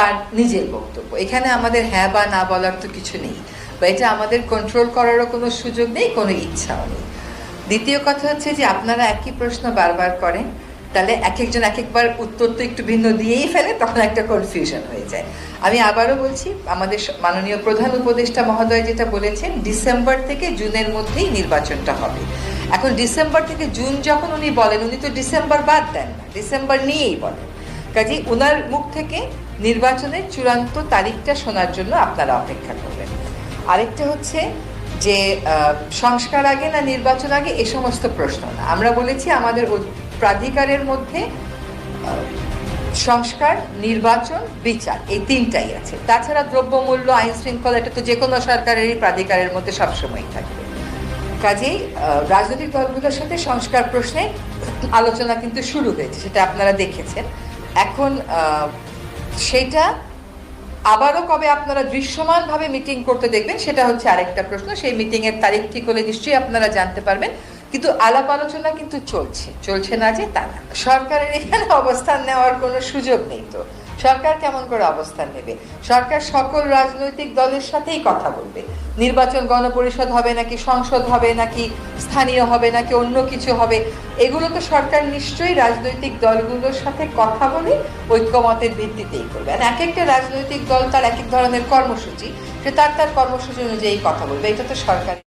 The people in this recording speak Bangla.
তার নিজের বক্তব্য। এখানে আমাদের হ্যাঁ বা না বলার তো কিছু নেই, বা এটা আমাদের কন্ট্রোল করারও কোনো সুযোগ নেই, কোনো ইচ্ছাও নেই। দ্বিতীয় কথা হচ্ছে যে আপনারা একই প্রশ্ন বারবার করেন, তাহলে এক একজন এক একবার উত্তর তো একটু ভিন্ন দিয়েই ফেলে, তখন একটা কনফিউশন হয়ে যায়। আমি আবারও বলছি, আমাদের মাননীয় প্রধান উপদেষ্টা মহোদয় যেটা বলেছেন, ডিসেম্বর থেকে জুনের মধ্যেই নির্বাচনটা হবে। এখন ডিসেম্বর থেকে জুন যখন উনি বলেন, উনি তো ডিসেম্বর বাদ দেন না, ডিসেম্বর নিয়েই বলেন। কাজেই উনার মুখ থেকে নির্বাচনের চূড়ান্ত তারিখটা শোনার জন্য আপনারা অপেক্ষা করবেন। আরেকটা হচ্ছে যে সংস্কার আগে না নির্বাচন আগে, এ সমস্ত প্রশ্ন না। আমরা বলেছি আমাদের প্রাধিকারের মধ্যে সংস্কার, নির্বাচন, বিচার, এই তিনটাই আছে। তাছাড়া দ্রব্যমূল্য, আইন শৃঙ্খলা, এটা তো যে কোনো সরকারেরই প্রাধিকারের মধ্যে সবসময় থাকবে। কাজেই রাজনৈতিক দলগুলোর সাথে সংস্কার প্রশ্নে আলোচনা কিন্তু শুরু হয়েছে, সেটা আপনারা দেখেছেন। এখন সেটা আবারও কবে আপনারা দৃশ্যমানভাবে মিটিং করতে দেখবেন, সেটা হচ্ছে আরেকটা প্রশ্ন। সেই মিটিংয়ের তারিখ ঠিক হলে নিশ্চয়ই আপনারা জানতে পারবেন। কিন্তু আলাপ আলোচনা কিন্তু চলছে না যে তা না। সরকারের এখানে অবস্থান নেওয়ার কোনো সুযোগ নেই। তো সরকার কেমন করে অবস্থান নেবে? সরকার সকল রাজনৈতিক দলের সাথেই কথা বলবে। নির্বাচন গণপরিষদ হবে নাকি সংসদ হবে নাকি স্থানীয় হবে নাকি অন্য কিছু হবে, এগুলো তো সরকার নিশ্চয়ই রাজনৈতিক দলগুলোর সাথে কথা বলে ঐক্যমতের ভিত্তিতেই করবে। আর এক একটা রাজনৈতিক দল তার এক এক ধরনের কর্মসূচি, সে তার কর্মসূচি অনুযায়ী কথা বলবে। এটা তো সরকার